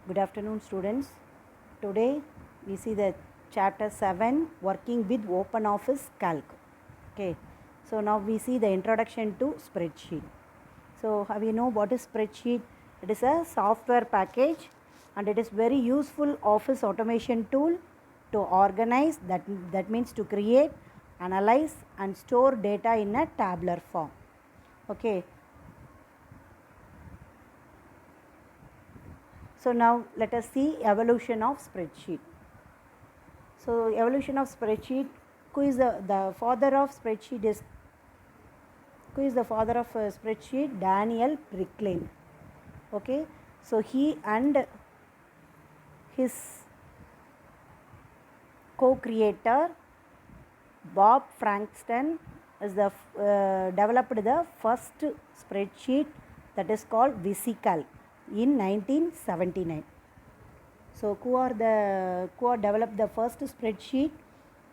Good afternoon, students. Today we see the chapter 7 working with OpenOffice Calc. Okay, so now we see the introduction to spreadsheet. So, have you know what is spreadsheet? It is a software package and it is very useful office automation tool to organize, that means to create, analyze and store data in a tabular form. Okay. So now let us see evolution of spreadsheet. So evolution of spreadsheet, who is the father of spreadsheet is, who is the father of spreadsheet? Daniel Bricklin. Okay, so he and his co-creator Bob Frankston is the developed the first spreadsheet, that is called VisiCalc in 1979. So who developed the first spreadsheet?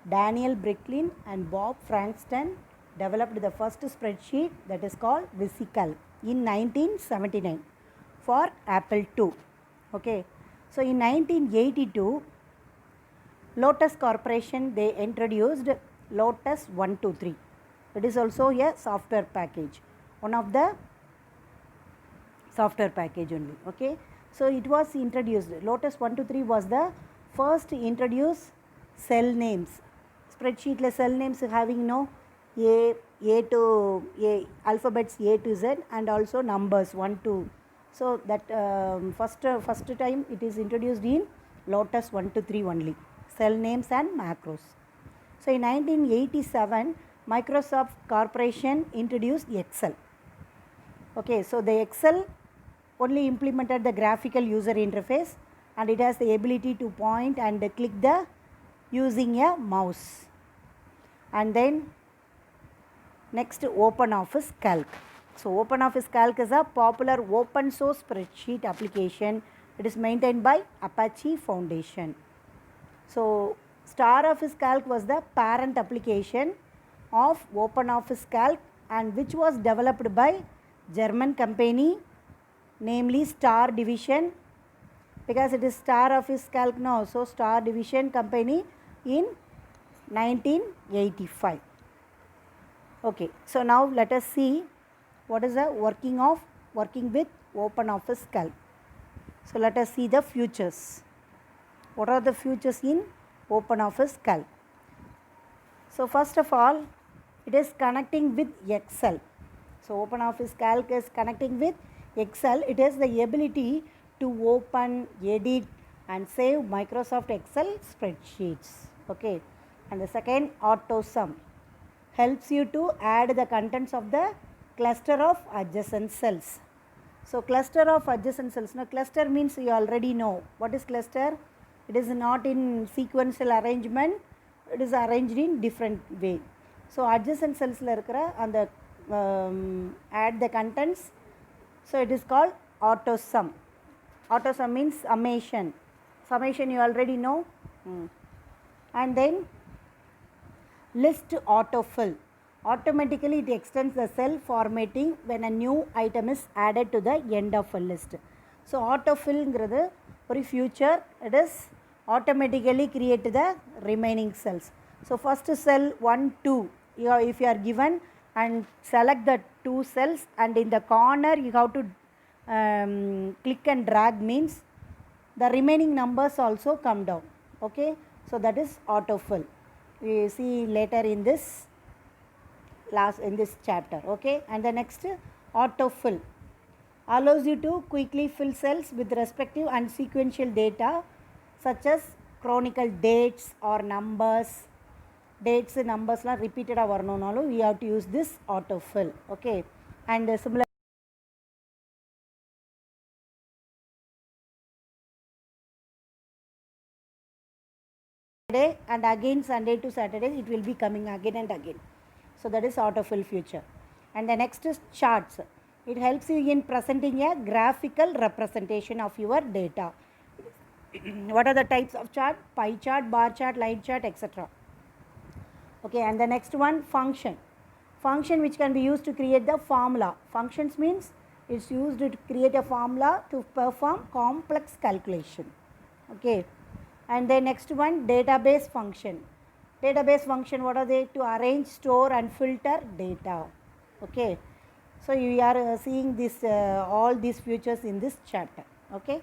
Daniel Bricklin and Bob Frankston developed the first spreadsheet, that is called VisiCalc in 1979 for Apple II. Okay, so in 1982 Lotus Corporation, they introduced Lotus 123. It is also a software package, one of the software package only. Okay, so it was introduced. Lotus 123 was the first introduced cell names. Spreadsheet le cell names having no A to A, alphabets A to Z and also numbers 1 to. So that first time it is introduced in Lotus 123 only, cell names and macros. So in 1987 Microsoft Corporation introduced Excel. Okay, so the Excel only implemented the graphical user interface and it has the ability to point and click the using a mouse. And then next, OpenOffice Calc. So OpenOffice Calc is a popular open source spreadsheet application. It is maintained by Apache Foundation. So StarOffice Calc was the parent application of OpenOffice Calc and which was developed by German company, namely Star Division, because it is StarOffice Calc now. So Star Division company in 1985. Okay, so now let us see what is the working with OpenOffice Calc. So let us see the features. What are the features in OpenOffice Calc? So first of all, it is connecting with Excel. So OpenOffice Calc is connecting with Excel. It has the ability to open, edit and save Microsoft Excel spreadsheets. Okay, and the second, AutoSum, helps you to add the contents of the cluster of adjacent cells. So cluster of adjacent cells. Now cluster means you already know what is cluster. It is not in sequential arrangement, it is arranged in different way. So adjacent cells la irukra and the add the contents. So it is called AutoSum. AutoSum means summation. Summation you already know. And then list autofill. Automatically it extends the cell formatting when a new item is added to the end of a list. So autofill ngradhu ஒரு feature, it is automatically create the remaining cells. So first cell 1 2, if you are given and select the two cells and in the corner you have to click and drag, means the remaining numbers also come down. Okay, so that is autofill. We see later in this chapter. Okay, and the next, autofill allows you to quickly fill cells with respective and sequential data such as chronicle dates or numbers. Dates numbers la repeated varnonalo we have to use this autofill. Okay, and similar day and again Sunday to Saturday it will be coming again and again. So that is autofill feature. And the next is charts. It helps you in presenting a graphical representation of your data. What are the types of chart? Pie chart, bar chart, line chart, etc. Okay, and the next one, function. Function which can be used to create the formula. Functions means It's used to create a formula to perform complex calculation. Okay. And then next one, database function. Database function, what are they? To arrange, store and filter data. Okay. So you are seeing this all these features in this chapter. Okay.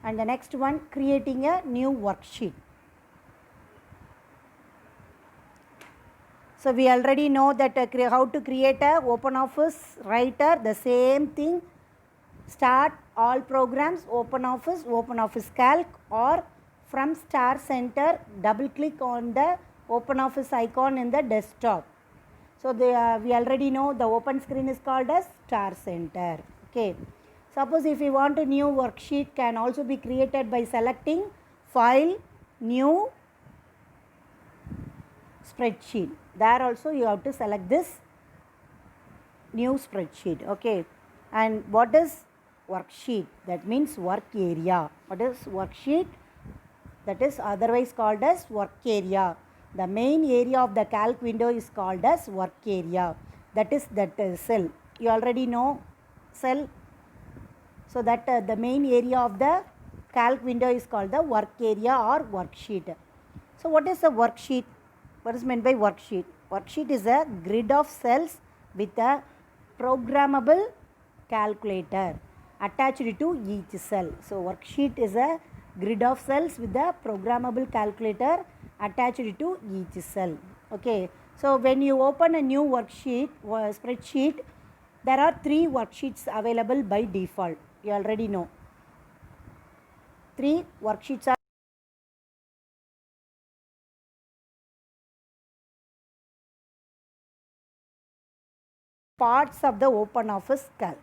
And the next one, creating a new worksheet. So we already know that how to create a OpenOffice writer. The same thing. Start all programs, OpenOffice, OpenOffice Calc, or from Star Center, double click on the OpenOffice icon in the desktop. So we already know the open screen is called as Star Center. Okay. Suppose if you want a new worksheet, can also be created by selecting File, New, Spreadsheet. There also you have to select this new spreadsheet. Okay. And what is worksheet? That means work area. What is worksheet? That is otherwise called as work area. The main area of the calc window is called as work area. That is cell. You already know cell. So that the main area of the calc window is called the work area or worksheet. So what is a worksheet? What is meant by worksheet? Worksheet is a grid of cells with a programmable calculator attached to each cell. So worksheet is a grid of cells with a programmable calculator attached to each cell. Okay. So when you open a new worksheet spreadsheet, there are 3 worksheets available by default. You already know. 3 worksheets are parts of the OpenOffice Calc.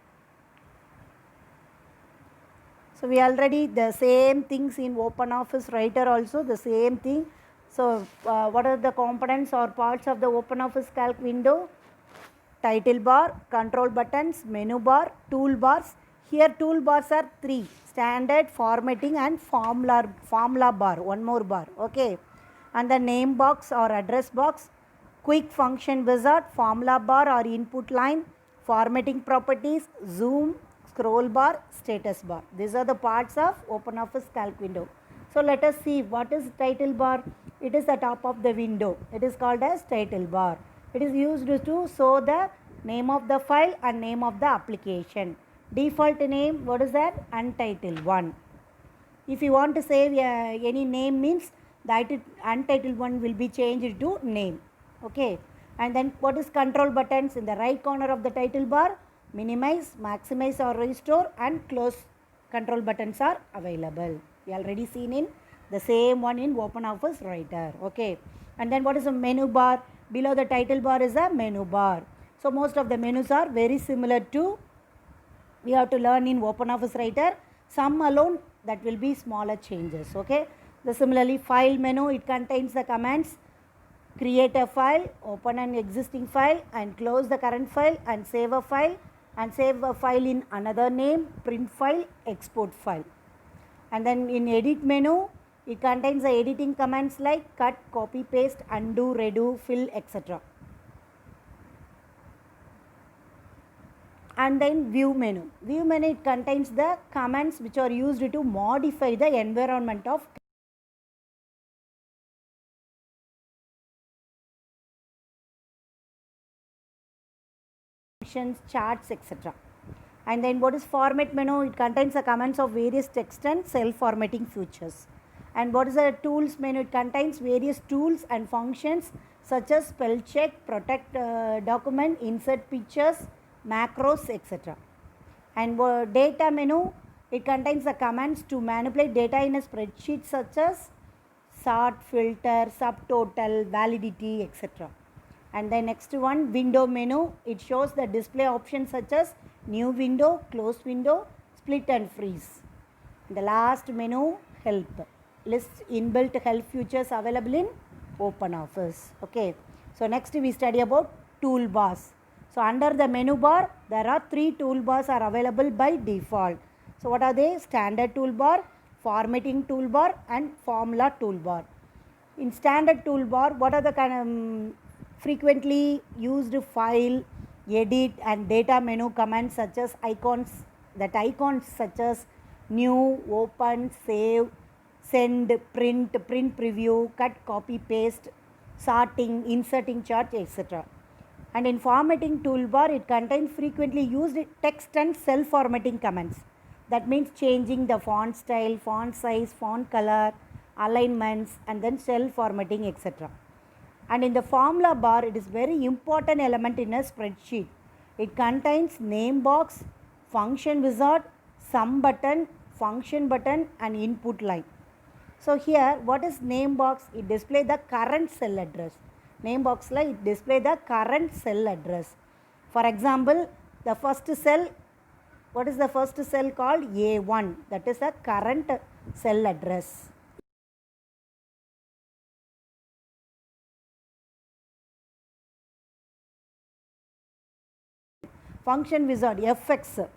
So we already the same things in OpenOffice Writer also the same thing. So what are the components or parts of the OpenOffice Calc window? Title bar, control buttons, menu bar, toolbars. Here toolbars are 3: standard, formatting and formula bar, one more bar. Okay. And the name box or address box, quick function wizard, formula bar or input line, formatting properties, zoom, scroll bar, status bar. These are the parts of OpenOffice Calc window. So let us see what is title bar. It is the top of the window. It is called as title bar. It is used to show the name of the file and name of the application. Default name, what is that? Untitled 1. If you want to save any name means that untitled one will be changed to name. Okay. And then what is control buttons? In the right corner of the title bar, minimize, maximize or restore and close control buttons are available. We already seen in the same one in OpenOffice Writer. Okay. And then what is a menu bar? Below the title bar is a menu bar. So most of the menus are very similar to we have to learn in OpenOffice Writer. Some alone that will be smaller changes. Okay. The similarly file menu, it contains the commands create a file, open an existing file and close the current file and save a file in another name, print file, export file. And then in edit menu, it contains the editing commands like cut, copy, paste, undo, redo, fill, etc. And then view menu. View menu, it contains the commands which are used to modify the environment of functions, charts, etc. And then what is format menu? It contains the commands of various text and cell formatting features. And what is the tools menu? It contains various tools and functions such as spell check, protect document, insert pictures, macros, etc. And data menu, it contains the commands to manipulate data in a spreadsheet such as sort, filter, subtotal, validity, etc. And the next one, window menu, it shows the display options such as new window, closed window, split and freeze. The last menu, help, lists inbuilt help features available in OpenOffice. Okay. So next we study about toolbars. So under the menu bar, there are 3 toolbars are available by default. So what are they? Standard toolbar, formatting toolbar and formula toolbar. In standard toolbar, what are the kind of frequently used file, edit and data menu commands such as icons such as new, open, save, send, print, print preview, cut, copy, paste, sorting, inserting chart, etc. And in formatting toolbar, it contains frequently used text and cell formatting commands. That means changing the font style, font size, font color, alignments, and then cell formatting, etc. And in the formula bar, it is very important element in a spreadsheet. It contains name box, function wizard, sum button, function button, and input line. So here, what is name box? It displays the current cell address. Name box la it display the current cell address. For example, the first cell, what is the first cell called? A1. That is the current cell address. Function wizard, fx.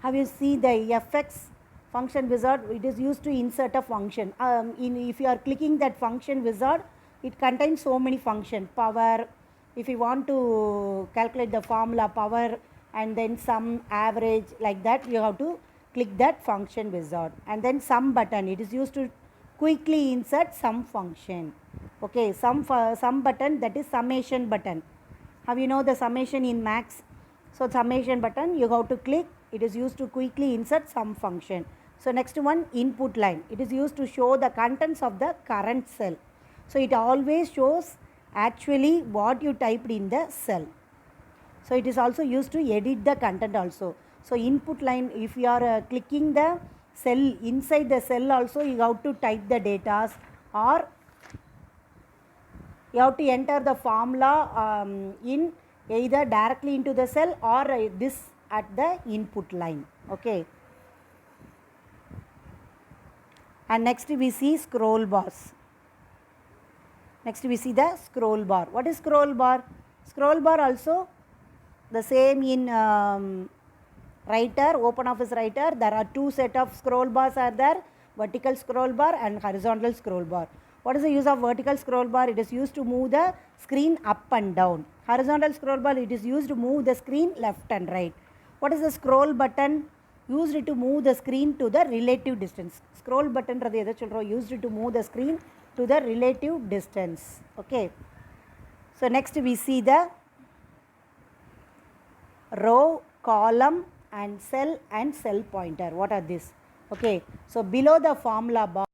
Have you seen the fx function wizard? It is used to insert a function. If you are clicking that function wizard, it contains so many functions. Power, if you want to calculate the formula power and then sum, average, like that, you have to click that function wizard. And then sum button, it is used to quickly insert sum function. Okay, sum button, that is summation button. Have you know the summation in max? So summation button, you have to click. It is used to quickly insert sum function. So next one, input line. It is used to show the contents of the current cell. So it always shows actually what you typed in the cell. So it is also used to edit the content also. So input line, if you are clicking the cell, inside the cell also you have to type the data, or you have to enter the formula in either directly into the cell or this at the input line. Okay. And next we see scroll bars. Next we see the scroll bar. What is scroll bar? Scroll bar also the same in Writer, OpenOffice Writer. There are two set of scroll bars are there, vertical scroll bar and horizontal scroll bar. What is the use of vertical scroll bar? It is used to move the screen up and down. Horizontal scroll bar, it is used to move the screen left and right. What is the scroll button? Used to move the screen to the relative distance. Scroll button used to move the screen to the relative distance. Okay. So next we see the row, column and cell pointer. What are these? Okay. So below the formula bar,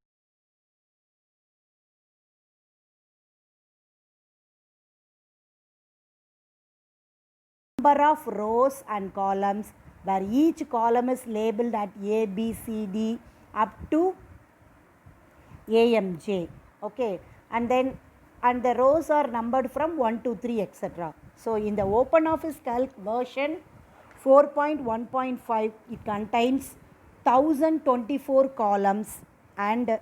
number of rows and columns where each column is labeled at A, B, C, D up to AMJ. Okay. And the rows are numbered from 1 to 3, etc. So in the OpenOffice Calc version 4.1.5, it contains 1024 columns and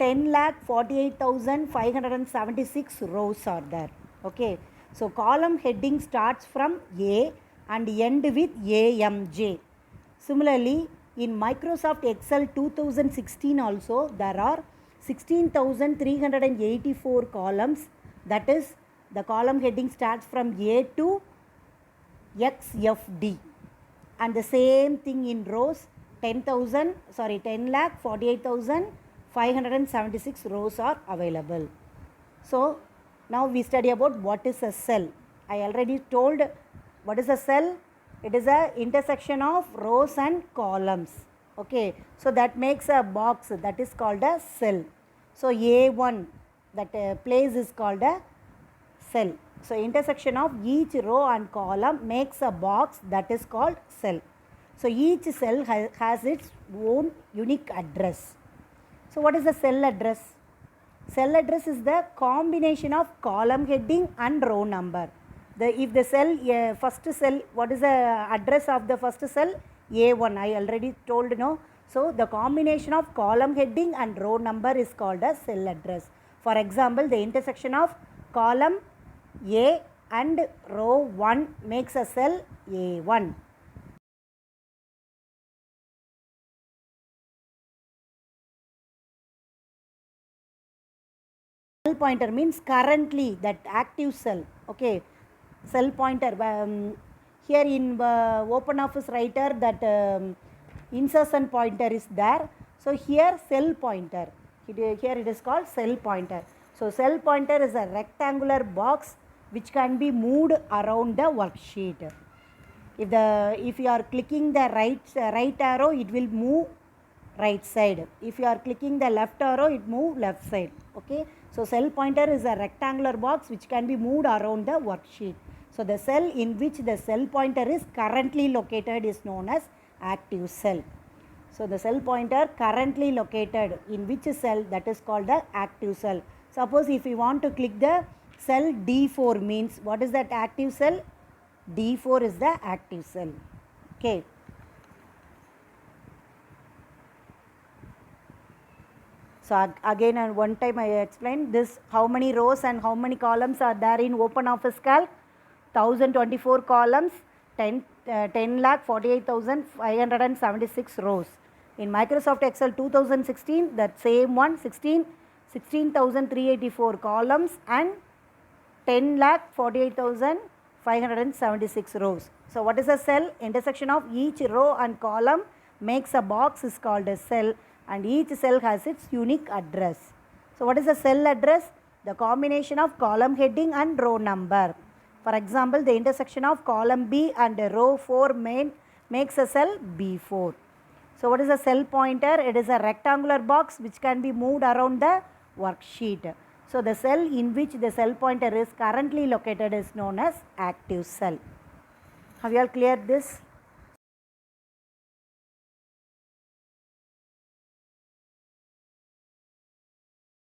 10,48,576 rows are there. Okay. So column heading starts from A and end with AMJ. Similarly, in Microsoft Excel 2016 also there are 16,384 columns. That is, the column heading starts from A to XFD. And the same thing in rows, 10,48,576 rows are available. So now we study about what is a cell. I already told what is a cell. It is a intersection of rows and columns. Okay. So that makes a box, that is called a cell. So A1, that place is called a cell. So intersection of each row and column makes a box, that is called cell. So each cell has its own unique address. So what is the cell address? Cell address is the combination of column heading and row number. If the cell, first cell, what is the address of the first cell? A1, I already told, no. So the combination of column heading and row number is called a cell address. For example, the intersection of column A and row 1 makes a cell A1. pointer means currently, that active cell. Okay, cell pointer. Here in OpenOffice Writer, that insertion pointer is there. So here cell pointer. Here it is called cell pointer. So cell pointer is a rectangular box which can be moved around the worksheet. If you are clicking the right arrow, it will move right side. If you are clicking the left arrow, it move left side. Okay, so cell pointer is a rectangular box which can be moved around the worksheet. So the cell in which the cell pointer is currently located is known as active cell. So the cell pointer currently located in which cell, that is called the active cell. Suppose if you want to click the cell D4, means what is that active cell? D4 is the active cell. Okay. So again, one time I explained this, how many rows and how many columns are there in OpenOffice Calc? 1024 columns, 10,48,576 rows. In Microsoft Excel 2016, that same one, 16,384 columns and 10,48,576 rows. So what is a cell? Intersection of each row and column makes a box is called a cell, and each cell has its unique address. So what is a cell address? The combination of column heading and row number. For example, the intersection of column B and row 4 makes a cell B4. So what is a cell pointer? It is a rectangular box which can be moved around the worksheet. So the cell in which the cell pointer is currently located is known as active cell. Have you all cleared this?